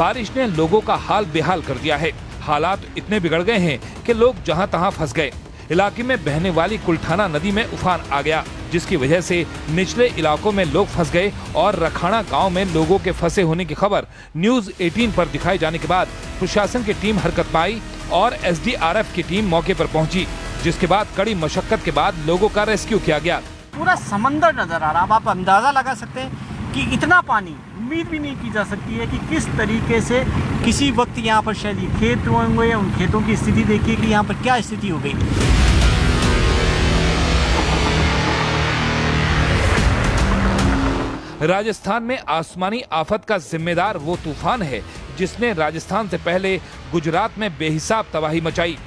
बारिश ने लोगों का हाल बेहाल कर दिया है। हालात इतने बिगड़ गए हैं कि लोग जहां तहां फंस गए। इलाके में बहने वाली कुलठाना नदी में उफान आ गया, जिसकी वजह से निचले इलाकों में लोग फंस गए और रखाना गांव में लोगों के फंसे होने की खबर न्यूज 18 पर दिखाई जाने के बाद प्रशासन की टीम हरकत में आई और एसडीआरएफ की टीम मौके पर पहुंची, जिसके बाद कड़ी मशक्कत के बाद लोगों का रेस्क्यू किया गया। पूरा समंदर नजर आ रहा है। आप अंदाजा लगा सकते हैं कि इतना पानी उम्मीद भी नहीं की जा सकती है कि किस तरीके से किसी वक्त यहाँ पर शायद खेत होंगे। उन खेतों की स्थिति देखिए कि यहाँ पर क्या स्थिति हो गई। राजस्थान में आसमानी आफत का जिम्मेदार वो तूफान है जिसने राजस्थान से पहले गुजरात में बेहिसाब तबाही मचाई।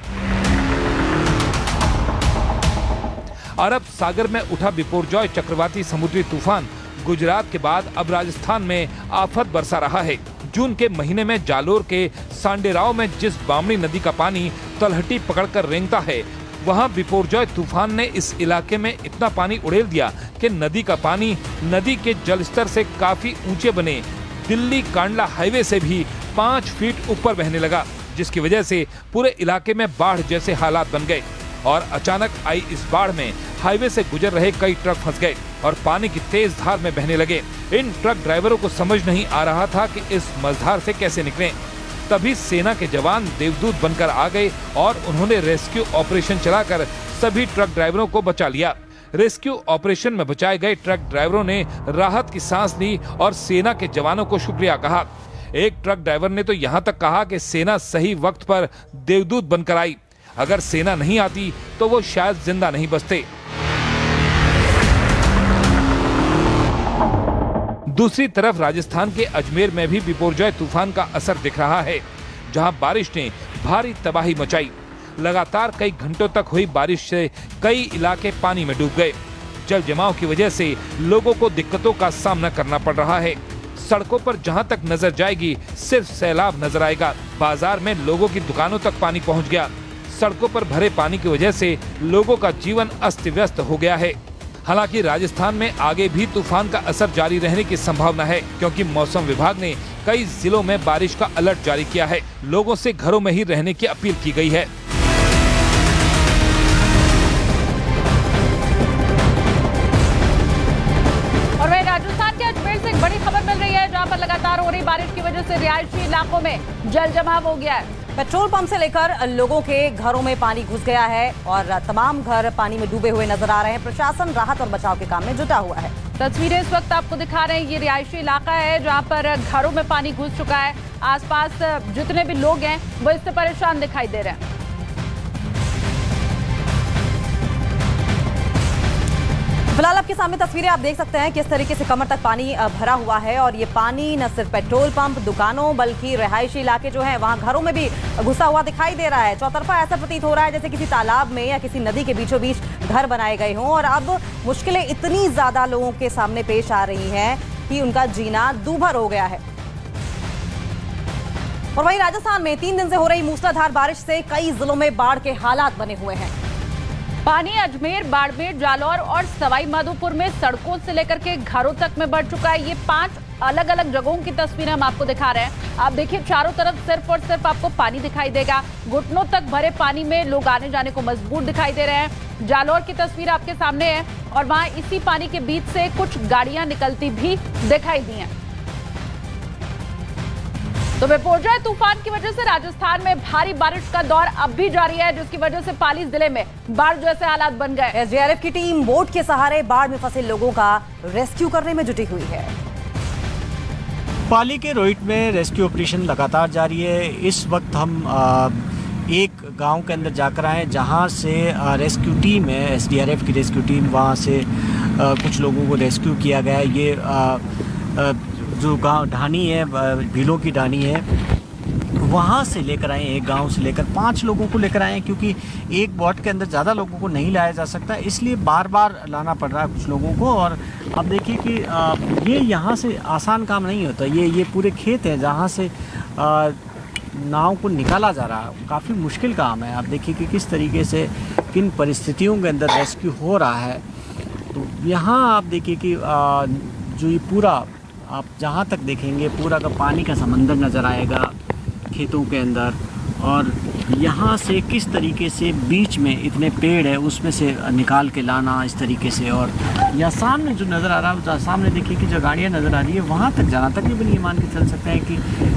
अरब सागर में उठा बिपोरजॉय चक्रवाती समुद्री तूफान गुजरात के बाद अब राजस्थान में आफत बरसा रहा है। जून के महीने में जालोर के सांडेराव में जिस बामणी नदी का पानी तलहटी पकड़कर रेंगता है, वहां बिपोरजॉय तूफान ने इस इलाके में इतना पानी उड़ेल दिया कि नदी का पानी नदी के जलस्तर से काफी ऊंचे बने दिल्ली कांडला हाईवे से भी 5 फीट ऊपर बहने लगा, जिसकी वजह से पूरे इलाके में बाढ़ जैसे हालात बन गए। और अचानक आई इस बाढ़ में हाईवे से गुजर रहे कई ट्रक फंस गए और पानी की तेज धार में बहने लगे। इन ट्रक ड्राइवरों को समझ नहीं आ रहा था कि इस मझधार से कैसे निकलें। तभी सेना के जवान देवदूत बनकर आ गए और उन्होंने रेस्क्यू ऑपरेशन चलाकर सभी ट्रक ड्राइवरों को बचा लिया। रेस्क्यू ऑपरेशन में बचाए गए ट्रक ड्राइवरों ने राहत की सांस ली और सेना के जवानों को शुक्रिया कहा। एक ट्रक ड्राइवर ने तो यहाँ तक कहा कि सेना सही वक्त पर देवदूत बनकर आई। अगर सेना नहीं आती तो वो शायद जिंदा नहीं बचते। दूसरी तरफ राजस्थान के अजमेर में भी बिपोरजॉय तूफान का असर दिख रहा है, जहां बारिश ने भारी तबाही मचाई। लगातार कई घंटों तक हुई बारिश से कई इलाके पानी में डूब गए। जल जमाव की वजह से लोगों को दिक्कतों का सामना करना पड़ रहा है। सड़कों पर जहां तक नजर जाएगी सिर्फ सैलाब नजर आएगा। बाजार में लोगों की दुकानों तक पानी पहुंच गया। सड़कों पर भरे पानी की वजह से लोगों का जीवन अस्त व्यस्त हो गया है। हालांकि राजस्थान में आगे भी तूफान का असर जारी रहने की संभावना है, क्योंकि मौसम विभाग ने कई जिलों में बारिश का अलर्ट जारी किया है। लोगों से घरों में ही रहने की अपील की गई है। और वहीं राजस्थान के अजमेर से एक बड़ी खबर मिल रही है, जहां पर लगातार हो रही बारिश की वजह से रिहायशी इलाकों में जल जमाव हो गया है। पेट्रोल पंप से लेकर लोगों के घरों में पानी घुस गया है और तमाम घर पानी में डूबे हुए नजर आ रहे हैं। प्रशासन राहत और बचाव के काम में जुटा हुआ है। तस्वीरें इस वक्त आपको दिखा रहे हैं। ये रिहायशी इलाका है जहां पर घरों में पानी घुस चुका है। आसपास जितने भी लोग हैं वो इससे परेशान दिखाई दे रहे हैं। फिलहाल आपके सामने तस्वीरें आप देख सकते हैं किस तरीके से कमर तक पानी भरा हुआ है। और ये पानी न सिर्फ पेट्रोल पंप, दुकानों, बल्कि रिहायशी इलाके जो हैं वहां घरों में भी घुसा हुआ दिखाई दे रहा है। चौतरफा ऐसा प्रतीत हो रहा है जैसे किसी तालाब में या किसी नदी के बीचों बीच घर बनाए गए हों। और अब मुश्किलें इतनी ज्यादा लोगों के सामने पेश आ रही हैं कि उनका जीना दूभर हो गया है। और वहीं राजस्थान में 3 दिन से हो रही मूसलाधार बारिश से कई जिलों में बाढ़ के हालात बने हुए हैं। पानी अजमेर, बाड़मेर, जालौर और सवाई माधोपुर में सड़कों से लेकर के घरों तक में बढ़ चुका है। ये 5 अलग अलग जगहों की तस्वीरें हम आपको दिखा रहे हैं। आप देखिए चारों तरफ सिर्फ और सिर्फ आपको पानी दिखाई देगा। घुटनों तक भरे पानी में लोग आने जाने को मजबूर दिखाई दे रहे हैं। जालौर की तस्वीर आपके सामने है और वहां इसी पानी के बीच से कुछ गाड़ियां निकलती भी दिखाई दी हैं। तो बिपोरजॉय तूफान की वजह से राजस्थान में भारी बारिश का दौर अब भी जारी है, जिसकी वजह से पाली जिले में बाढ़ जैसे हालात बन गए। एसडीआरएफ की टीम बोट के सहारे बाढ़ में फंसे लोगों का रेस्क्यू करने में जुटी हुई है। पाली के रोहित में रेस्क्यू ऑपरेशन लगातार जारी है। इस वक्त हम एक गांव के अंदर जाकर आए जहां से रेस्क्यू टीम है, एसडीआरएफ की रेस्क्यू टीम, वहां से कुछ लोगों को रेस्क्यू किया गया है। ये जो गांव ढानी है, भीलों की ढानी है, वहाँ से लेकर आए। एक गांव से लेकर 5 लोगों को लेकर आए, क्योंकि एक बोट के अंदर ज़्यादा लोगों को नहीं लाया जा सकता, इसलिए बार बार लाना पड़ रहा है कुछ लोगों को। और अब देखिए कि ये यहाँ से आसान काम नहीं होता। ये पूरे खेत हैं जहाँ से नाव को निकाला जा रहा है। काफ़ी मुश्किल काम है। आप देखिए कि किस तरीके से, किन परिस्थितियों के अंदर रेस्क्यू हो रहा है। तो यहाँ आप देखिए कि जो ये पूरा आप जहाँ तक देखेंगे पूरा का पानी का समंदर नज़र आएगा खेतों के अंदर, और यहाँ से किस तरीके से बीच में इतने पेड़ है उसमें से निकाल के लाना इस तरीके से। और यहाँ सामने जो नज़र आ रहा है, सामने देखिए कि जो गाड़ियाँ नज़र आ रही है वहाँ तक जाना तकरीबन ये मान के चल सकते हैं कि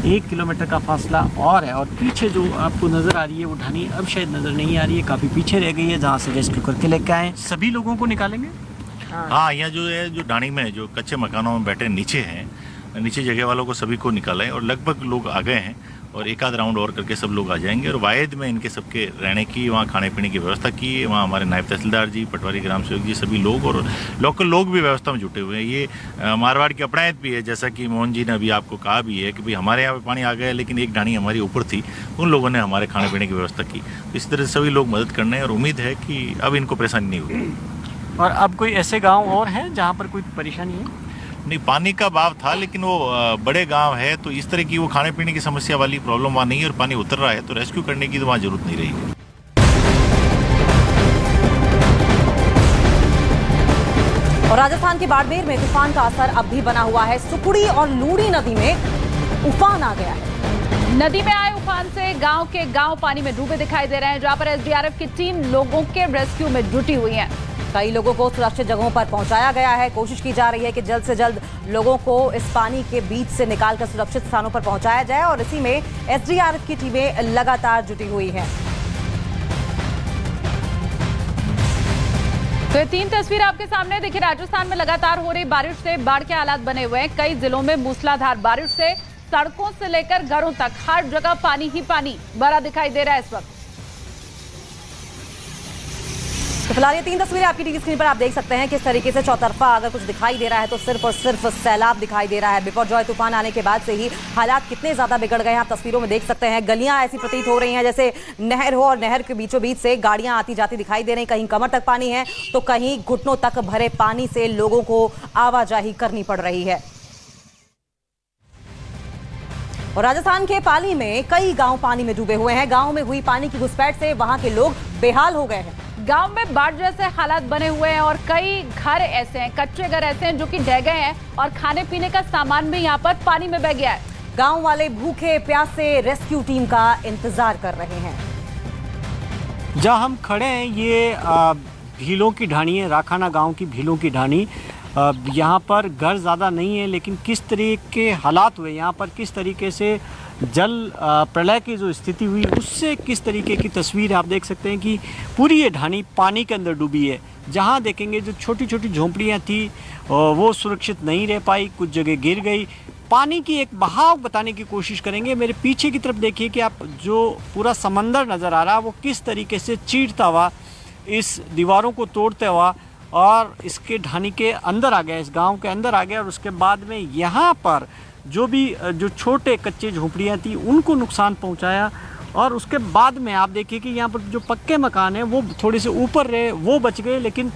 1 किलोमीटर का फासला और है। और पीछे जो आपको नज़र आ रही है वो ढानी अब शायद नज़र नहीं आ रही है, काफ़ी पीछे रह गई है जहाँ से रेस्क्यू करके लेके आए। सभी लोगों को निकालेंगे। हाँ, यहाँ जो है जो ढाणी में जो कच्चे मकानों में बैठे नीचे हैं, नीचे जगह वालों को सभी को निकाला है और लगभग लोग आ गए हैं और एक आध राउंड और करके सब लोग आ जाएंगे। और वायद में इनके सबके रहने की, वहाँ खाने पीने की व्यवस्था की है। वहाँ हमारे नायब तहसीलदार जी, पटवारी ग्राम सेवक जी, सभी लोग और लोकल लोग भी व्यवस्था में जुटे हुए हैं। ये मारवाड़ की अपनायत भी है, जैसा कि मोहन जी ने अभी आपको कहा भी है कि भाई हमारे यहाँ पे पानी आ गया लेकिन एक ढाणी हमारी ऊपर थी, उन लोगों ने हमारे खाने पीने की व्यवस्था की। तो इस तरह से सभी लोग मदद करने और उम्मीद है कि अब इनको परेशानी नहीं होगी। और अब कोई ऐसे गाँव और हैं जहाँ पर कोई परेशानी है? नहीं, पानी का बहाव था लेकिन वो बड़े गांव है तो इस तरह की वो खाने पीने की समस्या वाली प्रॉब्लम वहाँ नहीं है और पानी उतर रहा है तो रेस्क्यू करने की तो वहाँ जरूरत नहीं रही। और राजस्थान के बाड़मेर में तूफान का असर अब भी बना हुआ है। सुकुड़ी और लूड़ी नदी में उफान आ गया है। नदी में आए उफान से गांव के गांव पानी में डूबे दिखाई दे रहे हैं, जहां पर एसडीआरएफ की टीम लोगों के रेस्क्यू में जुटी हुई है। कई लोगों को सुरक्षित जगहों पर पहुंचाया गया है। कोशिश की जा रही है कि जल्द से जल्द लोगों को इस पानी के बीच से निकालकर सुरक्षित स्थानों पर पहुंचाया जाए और इसी में एसडीआरएफ की टीमें लगातार जुटी हुई हैं। तो ये 3 तस्वीरें आपके सामने देखिए। राजस्थान में लगातार हो रही बारिश से बाढ़ के हालात बने हुए हैं। कई जिलों में मूसलाधार बारिश से सड़कों से लेकर घरों तक हर जगह पानी ही पानी भरा दिखाई दे रहा है इस वक्त। तो फिलहाल ये 3 तस्वीरें आपकी टीवी स्क्रीन पर आप देख सकते हैं किस तरीके से चौतरफा अगर कुछ दिखाई दे रहा है तो सिर्फ और सिर्फ सैलाब दिखाई दे रहा है। बिपरजॉय तूफान आने के बाद से ही हालात कितने ज्यादा बिगड़ गए हैं आप तस्वीरों में देख सकते हैं। गलियां ऐसी प्रतीत हो रही हैं जैसे नहर हो और नहर के बीचों बीच से गाड़ियां आती जाती दिखाई दे रही, कहीं कमर तक पानी है तो कहीं घुटनों तक भरे पानी से लोगों को आवाजाही करनी पड़ रही है। और राजस्थान के पाली में कई गांव पानी में डूबे हुए हैं। गांव में हुई पानी की घुसपैठ से वहां के लोग बेहाल हो गए हैं। गांव में बाढ़ जैसे हालात बने हुए हैं और कई घर ऐसे हैं, कच्चे घर ऐसे हैं जो कि ढह गए हैं और खाने पीने का सामान भी यहां पर पानी में बह गया है। गांव वाले भूखे प्यासे रेस्क्यू टीम का इंतजार कर रहे हैं। जहाँ हम खड़े हैं ये भीलों की ढाणी है, राखाना गांव की भीलों की ढाणी। यहाँ पर घर ज़्यादा नहीं है लेकिन किस तरीके के हालात हुए यहाँ पर, किस तरीके से जल प्रलय की जो स्थिति हुई उससे किस तरीके की तस्वीर आप देख सकते हैं कि पूरी ये ढाणी पानी के अंदर डूबी है। जहाँ देखेंगे जो छोटी छोटी झोंपड़ियाँ थी वो सुरक्षित नहीं रह पाई, कुछ जगह गिर गई। पानी की एक बहाव बताने की कोशिश करेंगे। मेरे पीछे की तरफ देखिए कि आप जो पूरा समंदर नज़र आ रहा है वो किस तरीके से चीरता हुआ इस दीवारों को तोड़ते हुआ और इसके ढाणी के अंदर आ गया, इस गांव के अंदर आ गया। और उसके बाद में यहाँ पर जो छोटे कच्चे झोपड़ियाँ थी उनको नुकसान पहुँचाया। और उसके बाद में आप देखिए कि यहाँ पर जो पक्के मकान हैं वो थोड़े से ऊपर रहे, वो बच गए लेकिन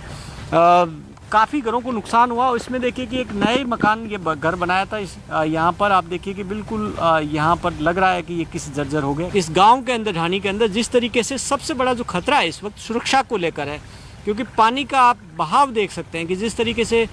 काफ़ी घरों को नुकसान हुआ। इसमें देखिए कि एक नए मकान ये घर बनाया था यहाँ पर आप देखिए कि बिल्कुल यहाँ पर लग रहा है कि ये किस जर्जर हो गए। इस गाँव के अंदर, ढाणी के अंदर जिस तरीके से सबसे बड़ा जो खतरा है इस वक्त सुरक्षा को लेकर है, क्योंकि पानी का आप बहाव देख सकते हैं कि जिस तरीके से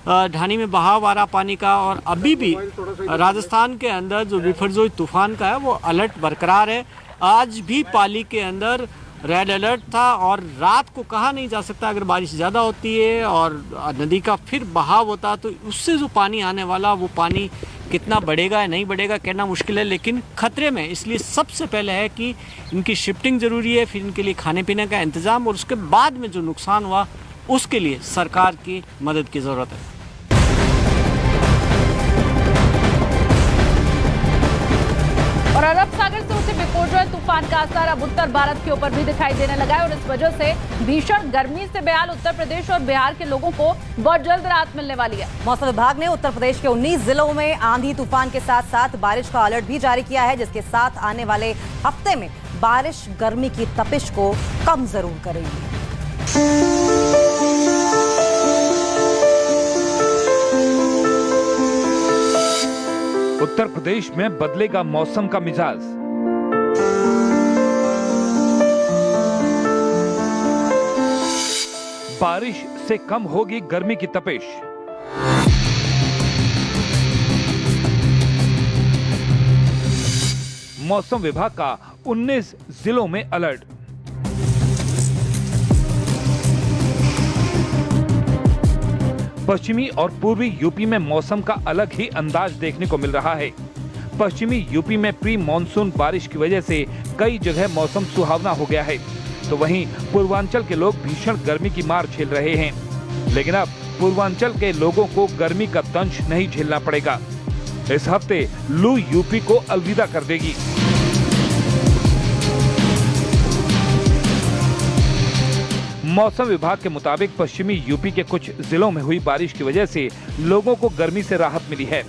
ढाणी में बहाव आ रहा पानी का। और अभी भी राजस्थान के अंदर जो बिपरजॉय तूफान का है वो अलर्ट बरकरार है। आज भी पाली के अंदर रेड अलर्ट था और रात को कहा नहीं जा सकता अगर बारिश ज़्यादा होती है और नदी का फिर बहाव होता तो उससे जो पानी आने वाला वो पानी कितना बढ़ेगा या नहीं बढ़ेगा कहना मुश्किल है, लेकिन खतरे में। इसलिए सबसे पहले है कि इनकी शिफ्टिंग ज़रूरी है, फिर इनके लिए खाने पीने का इंतज़ाम और उसके बाद में जो नुकसान हुआ उसके लिए सरकार की मदद की ज़रूरत है। और अरब सागर से उठे बिपरजॉय तूफान का असर अब उत्तर भारत के ऊपर भी दिखाई देने लगा है और इस वजह से भीषण गर्मी से बेहाल उत्तर प्रदेश और बिहार के लोगों को बहुत जल्द राहत मिलने वाली है। मौसम विभाग ने उत्तर प्रदेश के 19 जिलों में आंधी तूफान के साथ साथ बारिश का अलर्ट भी जारी किया है, जिसके साथ आने वाले हफ्ते में बारिश गर्मी की तपिश को कम जरूर करेगी। उत्तर प्रदेश में बदलेगा मौसम का मिजाज। बारिश से कम होगी गर्मी की तपिश। मौसम विभाग का 19 जिलों में अलर्ट। पश्चिमी और पूर्वी यूपी में मौसम का अलग ही अंदाज देखने को मिल रहा है। पश्चिमी यूपी में प्री मानसून बारिश की वजह से कई जगह मौसम सुहावना हो गया है, तो वहीं पूर्वांचल के लोग भीषण गर्मी की मार झेल रहे हैं। लेकिन अब पूर्वांचल के लोगों को गर्मी का दंश नहीं झेलना पड़ेगा। इस हफ्ते लू यूपी को अलविदा कर देगी। मौसम विभाग के मुताबिक पश्चिमी यूपी के कुछ जिलों में हुई बारिश की वजह से लोगों को गर्मी से राहत मिली है,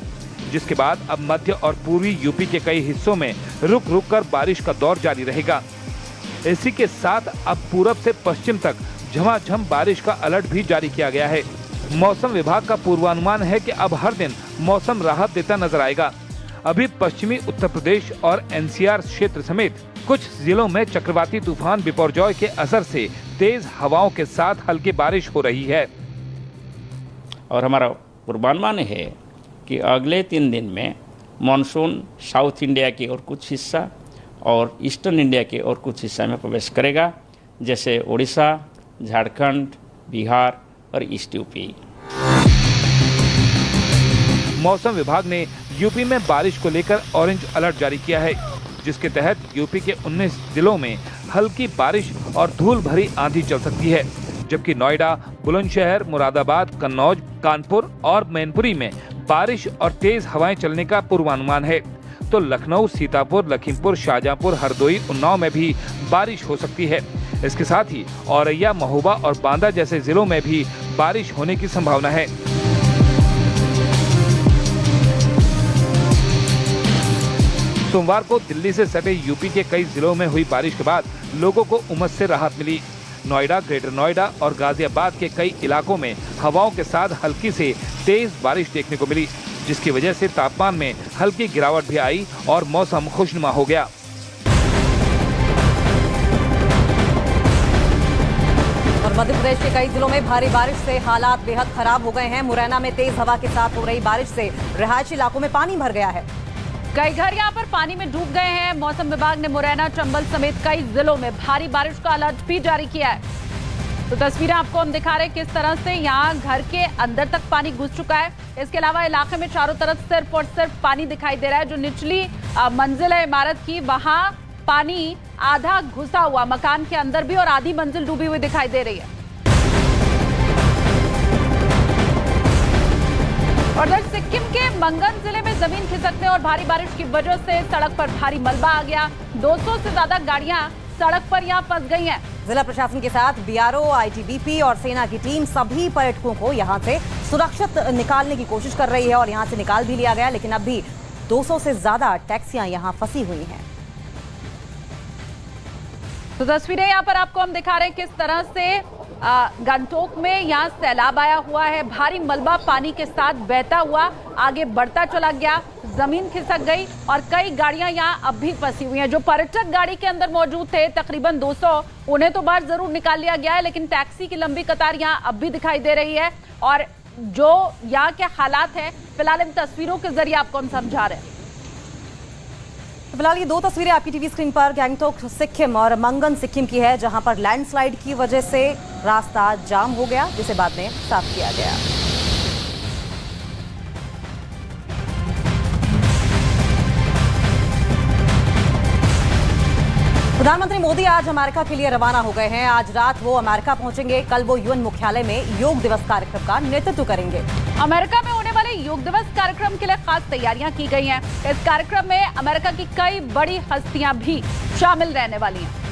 जिसके बाद अब मध्य और पूर्वी यूपी के कई हिस्सों में रुक रुक कर बारिश का दौर जारी रहेगा। इसी के साथ अब पूरब से पश्चिम तक झमाझम बारिश का अलर्ट भी जारी किया गया है। मौसम विभाग का पूर्वानुमान है कि अब हर दिन मौसम राहत देता नजर आएगा। अभी पश्चिमी उत्तर प्रदेश और एनसीआर क्षेत्र समेत कुछ जिलों में चक्रवाती तूफान बिपरजॉय के असर से तेज हवाओं के साथ हल्की बारिश हो रही है। और हमारा पूर्वानुमान है कि अगले 3 दिन में मानसून साउथ इंडिया की और कुछ हिस्सा और ईस्टर्न इंडिया के और कुछ हिस्सा में प्रवेश करेगा, जैसे ओडिशा, झारखंड, बिहार और ईस्ट यूपी। मौसम विभाग ने यूपी में बारिश को लेकर ऑरेंज अलर्ट जारी किया है, जिसके तहत यूपी के 19 जिलों में हल्की बारिश और धूल भरी आंधी चल सकती है, जबकि नोएडा, बुलंदशहर, मुरादाबाद, कन्नौज, कानपुर और मैनपुरी में बारिश और तेज हवाएं चलने का पूर्वानुमान है। तो लखनऊ, सीतापुर, लखीमपुर, शाहजहांपुर, हरदोई, उन्नाव में भी बारिश हो सकती है। इसके साथ ही औरैया, महोबा और बांदा जैसे जिलों में भी बारिश होने की संभावना है। सोमवार को दिल्ली से सटे यूपी के कई जिलों में हुई बारिश के बाद लोगों को उमस से राहत मिली। नोएडा, ग्रेटर नोएडा और गाजियाबाद के कई इलाकों में हवाओं के साथ हल्की से तेज बारिश देखने को मिली, जिसकी वजह से तापमान में हल्की गिरावट भी आई और मौसम खुशनुमा हो गया। और मध्य प्रदेश के कई जिलों में भारी बारिश से हालात बेहद खराब हो गए हैं। मुरैना में तेज हवा के साथ हो रही बारिश से रिहायशी इलाकों में पानी भर गया है। कई घर यहां पर पानी में डूब गए हैं। मौसम विभाग ने मुरैना, चंबल समेत कई जिलों में भारी बारिश का अलर्ट भी जारी किया है। तो तस्वीरें आपको हम दिखा रहे हैं किस तरह से यहां घर के अंदर तक पानी घुस चुका है। इसके अलावा इलाके में चारों तरफ सिर्फ और सिर्फ पानी दिखाई दे रहा है। जो निचली मंजिल है इमारत की, वहां पानी आधा घुसा हुआ मकान के अंदर भी और आधी मंजिल डूबी हुई दिखाई दे रही है। और इधर सिक्किम के मंगन जिले में जमीन खिसकने और भारी बारिश की वजह से सड़क पर भारी मलबा आ गया। 200 से ज्यादा गाड़ियां सड़क पर यहां फंस गई हैं। जिला प्रशासन के साथ बीआरओ, आईटीबीपी और सेना की टीम सभी पर्यटकों को यहां से सुरक्षित निकालने की कोशिश कर रही है और यहां से निकाल भी लिया गया, लेकिन अब भी 200 से ज्यादा टैक्सियां यहां फंसी हुई हैं। तो तस्वीरें यहां पर आपको हम दिखा रहे हैं किस तरह से गंगटोक में यहां सैलाब आया हुआ है। भारी मलबा पानी के साथ बहता हुआ आगे बढ़ता चला गया, जमीन खिसक गई और कई गाड़ियां यहां अब भी फंसी हुई हैं। जो पर्यटक गाड़ी के अंदर मौजूद थे तकरीबन 200, उन्हें तो बाहर जरूर निकाल लिया गया है, लेकिन टैक्सी की लंबी कतार यहां अब भी दिखाई दे रही है। और जो यहाँ के हालात है फिलहाल इन तस्वीरों के जरिए आपको हम समझा रहे हैं। फिलहाल ये 2 तस्वीरें आपकी टीवी स्क्रीन पर गैंगटोक सिक्किम और मंगन सिक्किम की है, जहां पर लैंडस्लाइड की वजह से रास्ता जाम हो गया, जिसे बाद में साफ किया गया। प्रधानमंत्री मोदी आज अमेरिका के लिए रवाना हो गए हैं। आज रात वो अमेरिका पहुंचेंगे। कल वो यूएन मुख्यालय में योग दिवस कार्यक्रम का नेतृत्व करेंगे। अमेरिका में होने वाले योग दिवस कार्यक्रम के लिए खास तैयारियां की गई हैं। इस कार्यक्रम में अमेरिका की कई बड़ी हस्तियां भी शामिल रहने वाली हैं।